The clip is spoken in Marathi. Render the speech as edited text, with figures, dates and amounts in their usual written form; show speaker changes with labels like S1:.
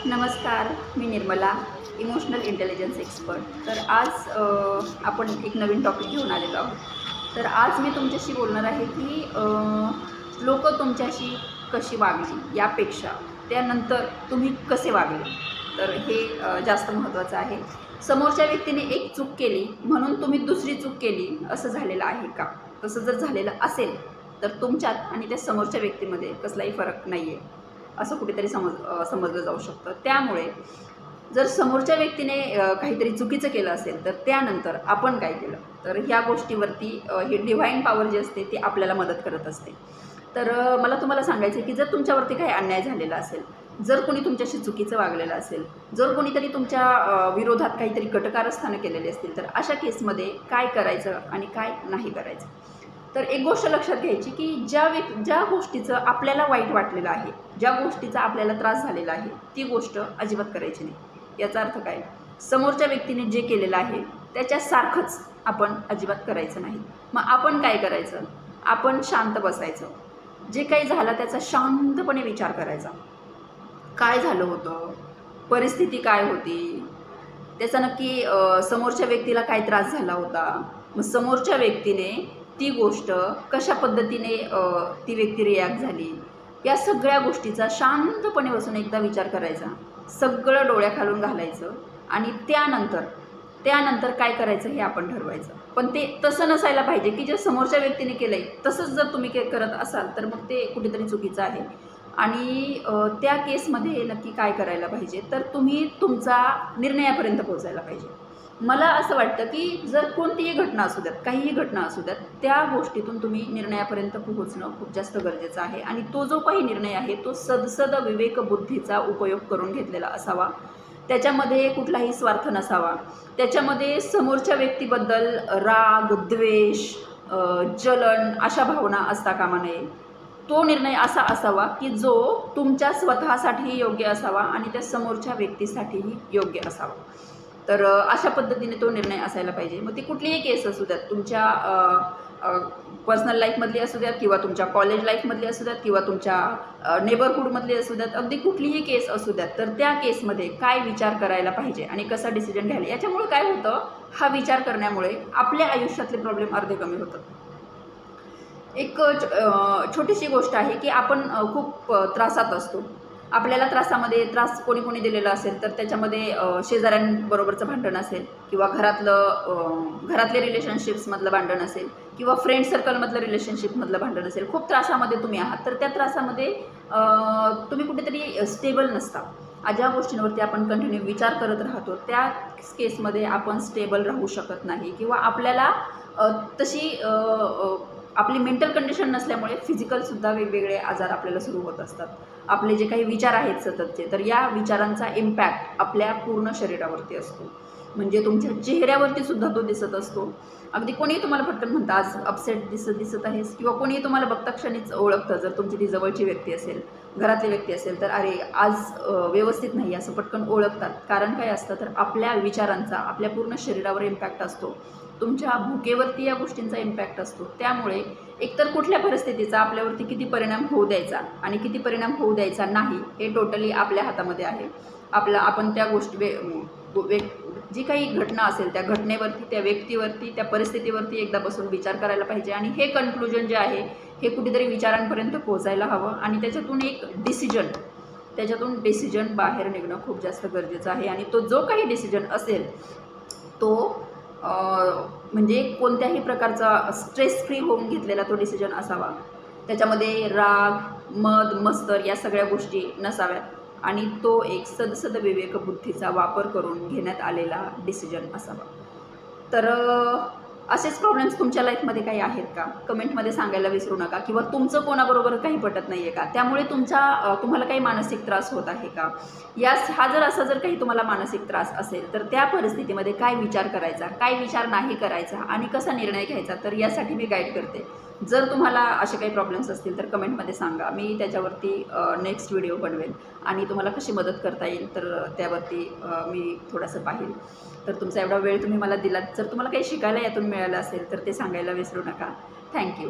S1: नमस्कार, मी निर्मला, इमोशनल इंटेलिजन्स एक्सपर्ट. तर आज आपण एक नवीन टॉपिक घेऊन आलेलो आहोत. तर आज मी तुमच्याशी बोलणार आहे की लोकं तुमच्याशी कशी वागली यापेक्षा त्यानंतर तुम्ही कसे वागले, तर हे जास्त महत्त्वाचं आहे. समोरच्या व्यक्तीने एक चूक केली म्हणून तुम्ही दुसरी चूक केली असं झालेलं आहे का? तसं जर झालेलं असेल तर तुमच्यात आणि त्या समोरच्या व्यक्तीमध्ये कसलाही फरक नाही आहे असं कुठेतरी समजलं जाऊ शकतं. त्यामुळे जर समोरच्या व्यक्तीने काहीतरी चुकीचं केलं असेल तर त्यानंतर आपण काय केलं, तर ह्या गोष्टीवरती ही डिव्हाइन पॉवर जी असते ती आपल्याला मदत करत असते. तर मला तुम्हाला सांगायचं आहे की जर तुमच्यावरती काही अन्याय झालेला असेल, जर कोणी तुमच्याशी चुकीचं वागलेलं असेल, जर कोणीतरी तुमच्या विरोधात काहीतरी कटकारस्थानं केलेली असतील, तर अशा केसमध्ये काय करायचं आणि काय नाही करायचं. तर एक गोष्ट लक्षात घ्यायची की ज्या गोष्टीचं आपल्याला वाईट वाटलेलं आहे, ज्या गोष्टीचा आपल्याला त्रास झालेला आहे, ती गोष्ट अजिबात करायची नाही. याचा अर्थ काय? समोरच्या व्यक्तीने जे केलेलं आहे त्याच्यासारखंच आपण अजिबात करायचं नाही. मग आपण काय करायचं? आपण शांत बसायचं. जे काही झालं त्याचा शांतपणे विचार करायचा. काय झालं होतं? परिस्थिती काय होती? त्याचा नक्की समोरच्या व्यक्तीला काय त्रास झाला होता? मग समोरच्या व्यक्तीने ती गोष्ट कशा पद्धतीने ती व्यक्ती रिॲक्ट झाली, या सगळ्या गोष्टीचा शांतपणे बसून एकदा विचार करायचा. सगळं डोळ्याखालून घालायचं आणि त्यानंतर काय करायचं हे आपण ठरवायचं. पण ते तसं नसायला पाहिजे की जे समोरच्या व्यक्तीने केलं आहे तसंच जर तुम्ही करत असाल तर मग ते कुठेतरी चुकीचं आहे. आणि त्या केसमध्ये नक्की काय करायला पाहिजे, तर तुम्ही तुमचा निर्णयापर्यंत पोहोचायला पाहिजे. मला असं वाटतं की जर कोणतीही घटना असू द्यात, काहीही घटना असू द्यात, त्या गोष्टीतून तुम्ही निर्णयापर्यंत पोहोचणं खूप जास्त गरजेचं आहे. आणि तो जो काही निर्णय आहे तो सदसद विवेकबुद्धीचा उपयोग करून घेतलेला असावा. त्याच्यामध्ये कुठलाही स्वार्थ नसावा. त्याच्यामध्ये समोरच्या व्यक्तीबद्दल राग, द्वेष, जलन अशा भावना असता कामा नये. तो निर्णय असा असावा की जो तुमच्या स्वतःसाठीही योग्य असावा आणि त्या समोरच्या व्यक्तीसाठीही योग्य असावा. तर अशा पद्धतीने तो निर्णय असायला पाहिजे. मग ती कुठलीही केस असू द्यात, तुमच्या पर्सनल लाईफमधली असू द्यात किंवा तुमच्या कॉलेज लाईफमधली असू द्यात किंवा तुमच्या नेबरहूडमधली असू द्यात, अगदी कुठलीही केस असू द्यात, तर त्या केसमध्ये काय विचार करायला पाहिजे आणि कसा डिसिजन घ्यायला, याच्यामुळे काय होतं, हा विचार करण्यामुळे आपल्या आयुष्यातले प्रॉब्लेम अर्धे कमी होतात. एक छोटीशी गोष्ट आहे की आपण खूप त्रासात असतो. आपल्याला त्रास कोणी दिलेला असेल तर त्याच्यामध्ये शेजाऱ्यांबरोबरचं भांडण असेल किंवा घरातले रिलेशनशिप्समधलं भांडण असेल किंवा फ्रेंड सर्कलमधलं रिलेशनशिपमधलं भांडण असेल. खूप त्रासामध्ये तुम्ही आहात, तर त्या त्रासामध्ये तुम्ही कुठेतरी स्टेबल नसता. ज्या गोष्टींवरती आपण कंटिन्यू विचार करत राहतो त्या केसमध्ये आपण स्टेबल राहू शकत नाही किंवा आपल्याला तशी आपली मेंटल कंडिशन नसल्यामुळे फिजिकलसुद्धा वेगवेगळे आजार आपल्याला सुरू होत असतात. आपले जे काही विचार आहेत सततचे, तर या विचारांचा इम्पॅक्ट आपल्या पूर्ण शरीरावरती असतो. म्हणजे तुमच्या चेहऱ्यावरती सुद्धा तो दिसत असतो. अगदी कोणीही तुम्हाला पटकन म्हणतं आज अपसेट दिसत आहेस, किंवा कोणीही तुम्हाला बघता क्षणीच ओळखतं. जर तुमची ती जवळची व्यक्ती असेल, घरातली व्यक्ती असेल, तर अरे आज व्यवस्थित नाही असं पटकन ओळखतात. कारण काय असतं, तर आपल्या विचारांचा आपल्या पूर्ण शरीरावर इम्पॅक्ट असतो. तुमच्या भुकेवरती या गोष्टींचा इम्पॅक्ट असतो. त्यामुळे एकतर कुठल्या परिस्थितीचा आपल्यावरती किती परिणाम होऊ द्यायचा आणि किती परिणाम होऊ द्यायचा नाही हे टोटली आपल्या हातामध्ये आहे. आपण त्या गोष्टी जी काही घटना असेल त्या घटनेवरती, त्या व्यक्तीवरती, त्या परिस्थितीवरती एकदा बसून विचार करायला पाहिजे आणि हे कन्क्लुजन जे आहे हे कुठेतरी विचारांपर्यंत पोहोचायला हवं आणि त्याच्यातून डिसिजन बाहेर निघणं खूप जास्त गरजेचं आहे. आणि तो जो काही डिसिजन असेल तो म्हणजे कोणत्याही प्रकारचा स्ट्रेस फ्री होऊन घेतलेला तो डिसिजन असावा. त्याच्यामध्ये राग, मत्सर या सगळ्या गोष्टी नसाव्यात आणि तो एक सदसद विवेकबुद्धीचा वापर करून घेण्यात आलेला डिसिजन असावा. तर असेच प्रॉब्लेम्स तुमच्या लाईफमध्ये काही आहेत का? कमेंटमध्ये सांगायला विसरू नका. किंवा तुमचं कोणाबरोबर काही पटत नाही आहे का? त्यामुळे तुम्हाला काही मानसिक त्रास होत आहे का? असा जर काही तुम्हाला मानसिक त्रास असेल तर त्या परिस्थितीमध्ये काय विचार करायचा, काय विचार नाही करायचा आणि कसा निर्णय घ्यायचा, तर यासाठी मी गाईड करते. जर तुम्हाला असे काही प्रॉब्लेम्स असतील तर कमेंटमध्ये सांगा. मी त्याच्यावरती नेक्स्ट व्हिडिओ बनवेल आणि तुम्हाला कशी मदत करता येईल तर त्यावरती मी थोडंसं पाहील. तर तुमचा एवढा वेळ तुम्ही मला दिलात. जर तुम्हाला काही शिकायला यातून मिळालं असेल तर ते सांगायला विसरू नका. थँक्यू.